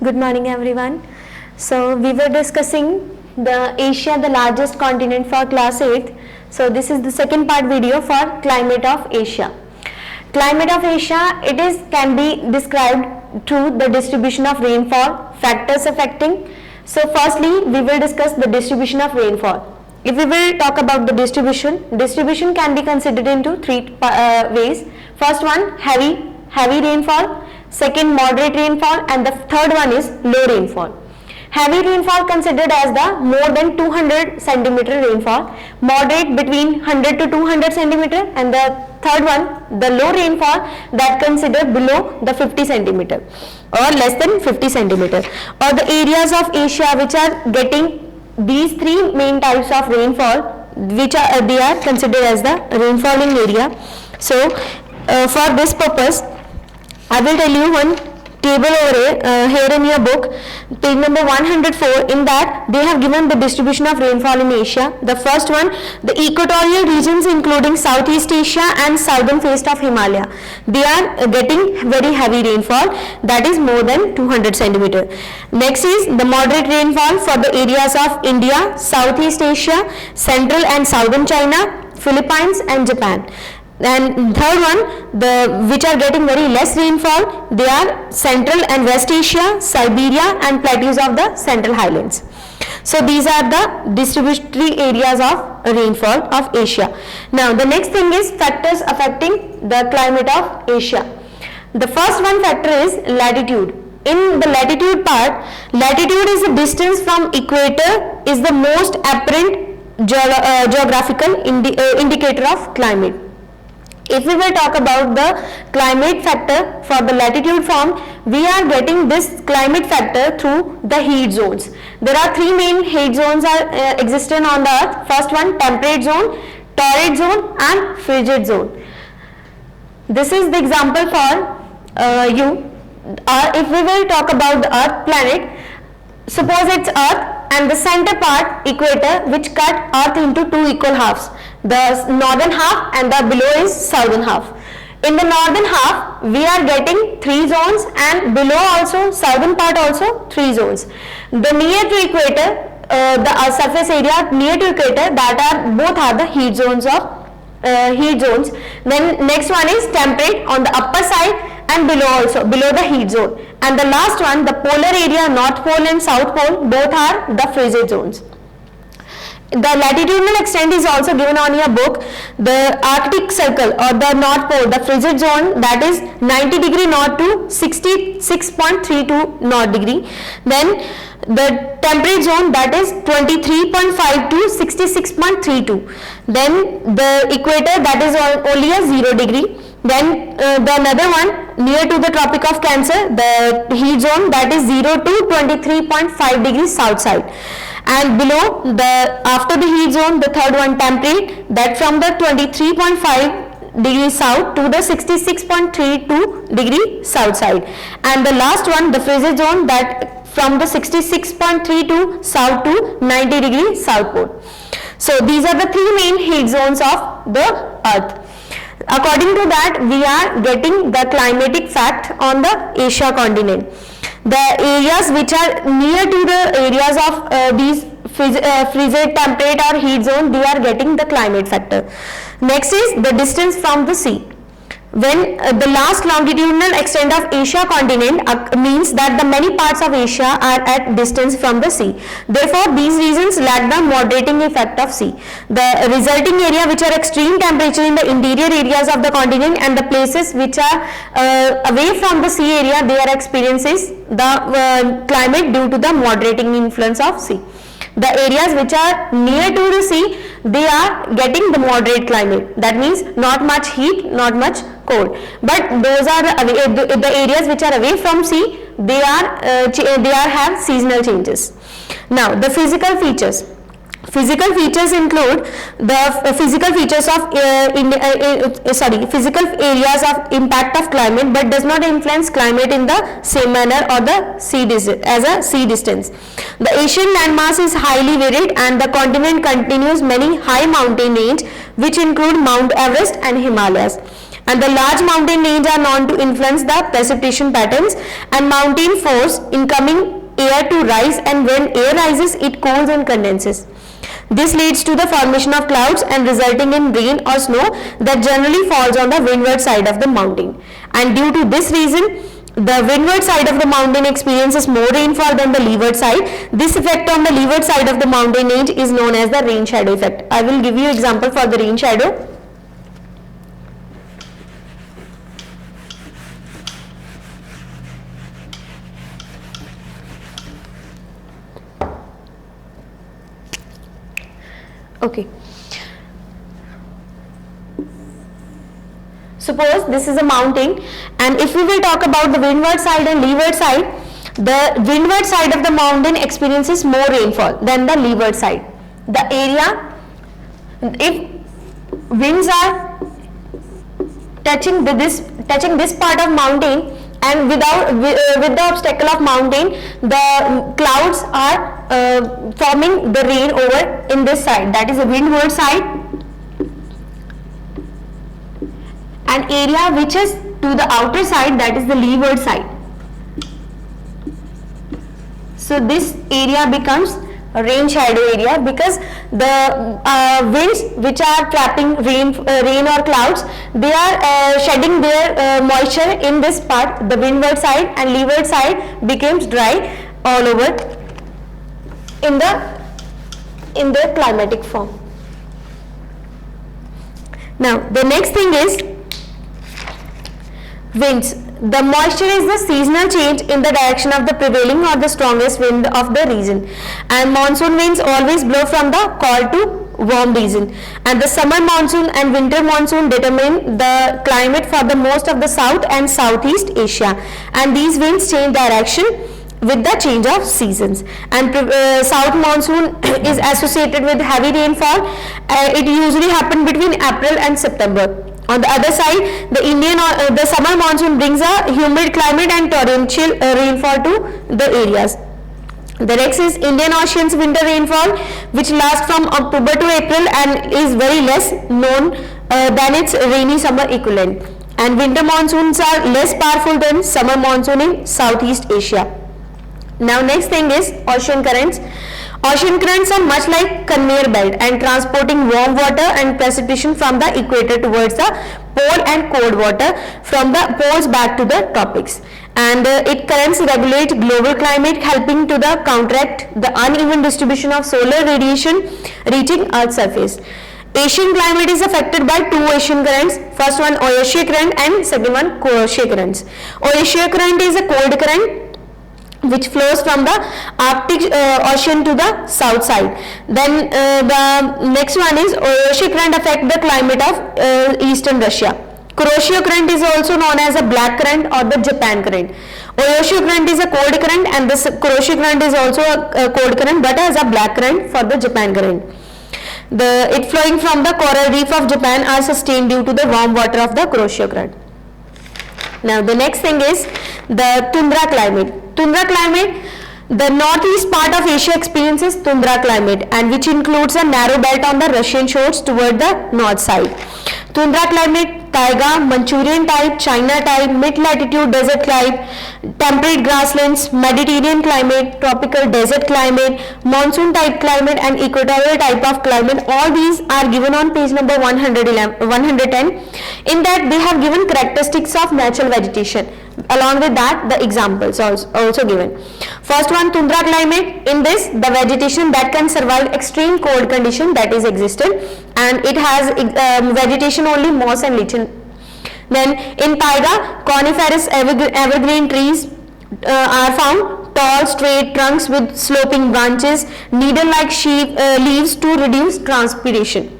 Good morning everyone. So we were discussing the Asia, the largest continent, for class 8th. So this is the second part video for climate of Asia. Climate of Asia, can be described through the distribution of rainfall, factors affecting. So firstly we will discuss the distribution of rainfall. If we will talk about the distribution can be considered into three ways. First one, heavy rainfall. Second, moderate rainfall, and the third one is low rainfall. Heavy rainfall considered as the more than 200 centimeter rainfall, moderate between 100 to 200 centimeter, and the third one, the low rainfall, that considered below the 50 centimeter or less than 50 centimeter, or the areas of Asia which are getting these three main types of rainfall, which are they are considered as the rainfalling area. So for this purpose I will tell you one table over here in your book, page number 104. In that they have given the distribution of rainfall in Asia. The first one, the equatorial regions including Southeast Asia and southern face of Himalaya, they are getting very heavy rainfall, that is more than 200 centimeter. Next is the moderate rainfall for the areas of India, Southeast Asia, central and southern China, Philippines and Japan. And third one, which are getting very less rainfall, they are Central and West Asia, Siberia and plateaus of the Central Highlands. So these are the distributory areas of rainfall of Asia. Now the next thing is factors affecting the climate of Asia. The first one factor is latitude. In the latitude part, latitude is the distance from equator, is the most apparent geographical indicator of climate. If we will talk about the climate factor for the latitude form, we are getting this climate factor through the heat zones. There are three main heat zones are existent on the earth. First one, temperate zone, torrid zone and frigid zone. This is the example for you. If we will talk about the earth planet, suppose it's earth and the center part equator, which cut earth into two equal halves, the northern half and the below is southern half. In the northern half we are getting three zones, and below also southern part also three zones. The near to equator, the surface area near to equator, that are both are the heat zones of heat zones. Then next one is temperate on the upper side and below also, below the heat zone. And the last one, the polar area, north pole and south pole, both are the frigid zones. The latitudinal extent is also given on your book. The Arctic Circle or the North Pole, the frigid zone, that is 90 degree north to 66.32 north degree. Then the temperate zone, that is 23.5 to 66.32. Then the equator, that is only a 0 degree. Then the another one near to the Tropic of Cancer, the heat zone, that is 0 to 23.5 degrees south side. And below, after the heat zone, the third one, temperate, that from the 23.5 degrees south to the 66.32 degree south side. And the last one, the frigid zone, that from the 66.32 south to 90 degree south pole. So these are the three main heat zones of the earth. According to that, we are getting the climatic fact on the Asia continent. The areas which are near to the areas of these frigid, temperate or heat zone, they are getting the climate factor. Next is the distance from the sea. When the last longitudinal extent of Asia continent means that the many parts of Asia are at distance from the sea. Therefore, these regions lack the moderating effect of sea. The resulting area which are extreme temperature in the interior areas of the continent, and the places which are away from the sea area, they are experiences the climate due to the moderating influence of sea. The areas which are near to the sea, they are getting the moderate climate. That means not much heat, not much cold. But those are the areas which are away from sea, they are have seasonal changes. Now the physical features. Physical features include the physical features of physical areas of impact of climate, but does not influence climate in the same manner or the sea distance. The Asian landmass is highly varied, and the continent continues many high mountain range which include Mount Everest and Himalayas. And the large mountain range are known to influence the precipitation patterns and mountain force incoming air to rise, and when air rises it cools and condenses. This leads to the formation of clouds and resulting in rain or snow that generally falls on the windward side of the mountain. And due to this reason, the windward side of the mountain experiences more rainfall than the leeward side. This effect on the leeward side of the mountain range is known as the rain shadow effect. I will give you example for the rain shadow. Okay. Suppose this is a mountain, and if we will talk about the windward side and leeward side, the windward side of the mountain experiences more rainfall than the leeward side. The area, if winds are touching this part of mountain, and with the obstacle of mountain, the clouds are forming the rain over in this side, that is the windward side, an area which is to the outer side, that is the leeward side. So this area becomes a rain shadow area because the winds which are trapping rain or clouds, they are shedding their moisture in this part, the windward side, and leeward side becomes dry all over in the climatic form. Now the next thing is winds. The moisture is the seasonal change in the direction of the prevailing or the strongest wind of the region, and monsoon winds always blow from the cold to warm region, and the summer monsoon and winter monsoon determine the climate for the most of the South and Southeast Asia, and these winds change direction with the change of seasons. And south monsoon is associated with heavy rainfall. It usually happens between April and September. On the other side, the summer monsoon brings a humid climate and torrential rainfall to the areas. The next is Indian Ocean's winter rainfall, which lasts from October to April and is very less known than its rainy summer equivalent. And winter monsoons are less powerful than summer monsoon in Southeast Asia. Now next thing is ocean currents. Ocean currents are much like conveyor belt and transporting warm water and precipitation from the equator towards the pole and cold water from the poles back to the tropics. And it currents regulate global climate, helping to the counteract the uneven distribution of solar radiation reaching Earth's surface. Asian climate is affected by two ocean currents. First one Oyasia current and second one Kuroshio currents. Oyasia current is a cold current which flows from the Arctic Ocean to the south side. Then the next one is Oyasia current affect the climate of eastern Russia. Kuroshio current is also known as a black current or the Japan current. Oyasia current is a cold current and the Kuroshio current is also a cold current but as a black current for the Japan current. It flowing from the coral reef of Japan are sustained due to the warm water of the Kuroshio current. Now the next thing is the tundra climate. Tundra climate, the northeast part of Asia experiences tundra climate, and which includes a narrow belt on the Russian shores toward the north side. Tundra climate, taiga, Manchurian type, China type, mid-latitude desert type, temperate grasslands, Mediterranean climate, tropical desert climate, monsoon type climate and equatorial type of climate, all these are given on page number 110. In that they have given characteristics of natural vegetation. Along with that, the examples also given. First one, tundra climate. In this, the vegetation that can survive extreme cold condition that is existed, and it has vegetation only moss and lichen. Then in taiga, coniferous evergreen trees are found, tall straight trunks with sloping branches, needle-like leaves to reduce transpiration.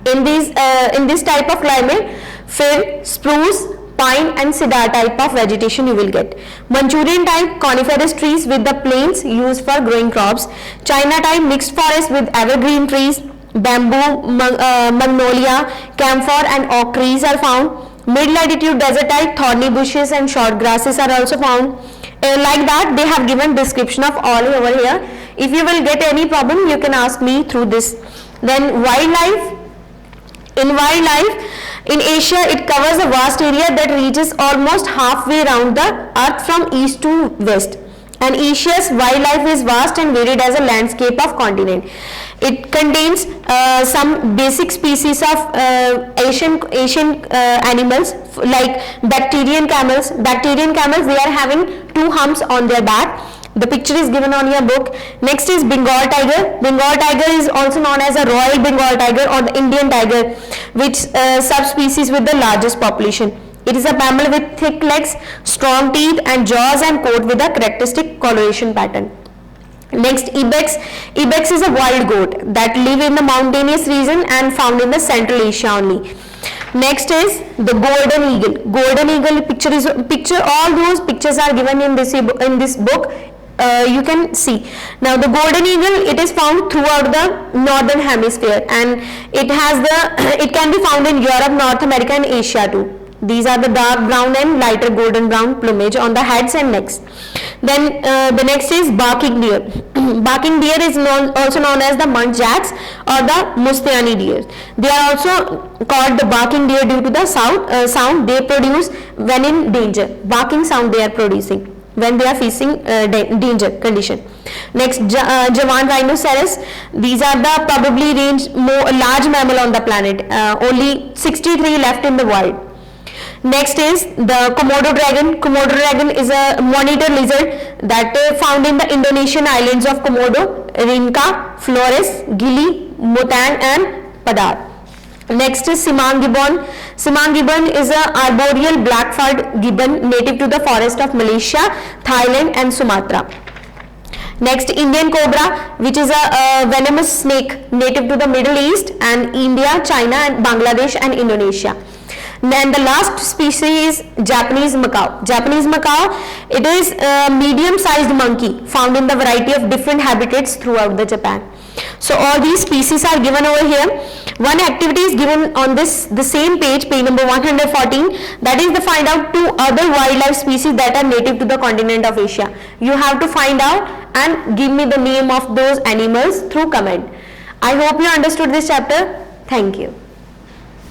In this type of climate, fir, spruce, pine and cedar type of vegetation you will get. Manchurian type, coniferous trees with the planes used for growing crops. China type, mixed forest with evergreen trees, bamboo, magnolia, camphor and oak trees are found. Mid-latitude desert type, thorny bushes and short grasses are also found. Like that, they have given description of all over here. If you will get any problem, you can ask me through this. Then wildlife. In wildlife, In Asia, it covers a vast area that reaches almost halfway around the earth from east to west. And Asia's wildlife is vast and varied as a landscape of continent. It contains some basic species of Asian animals like bacterian camels. Bacterian camels, they are having 2 humps on their back. The picture is given on your book. Next is Bengal tiger. Bengal tiger is also known as a Royal Bengal tiger or the Indian tiger, which subspecies with the largest population. It is a mammal with thick legs, strong teeth and jaws and coat with a characteristic coloration pattern. Next, ibex. Ibex is a wild goat that live in the mountainous region and found in the Central Asia only. Next is the golden eagle. Golden eagle picture. All those pictures are given in this book. You can see. Now the golden eagle, it is found throughout the northern hemisphere, and it can be found in Europe, North America and Asia too. These are the dark brown and lighter golden brown plumage on the heads and necks. Then the next is barking deer. Barking deer is also known as the muntjacs or the Mustiani deer. They are also called the barking deer due to the sound they produce when in danger. Barking sound they are producing when they are facing danger condition. Next, Javan rhinoceros. These are the probably large mammal on the planet. Only 63 left in the wild. Next is the Komodo dragon. Komodo dragon is a monitor lizard that found in the Indonesian islands of Komodo, Rinca, Flores, Gili, Mutang and Padar. Next is Simang gibbon. Simang gibbon is a arboreal black-furred gibbon native to the forest of Malaysia, Thailand and Sumatra. Next, Indian cobra, which is a venomous snake native to the Middle East and India, China and Bangladesh and Indonesia. Then the last species is Japanese macaw. Japanese macaw, it is a medium-sized monkey found in the variety of different habitats throughout the Japan. So all these species are given over here. One activity is given on the same page number 114, that is to find out 2 other wildlife species that are native to the continent of Asia. You have to find out and give me the name of those animals through comment. I hope you understood this chapter. Thank you.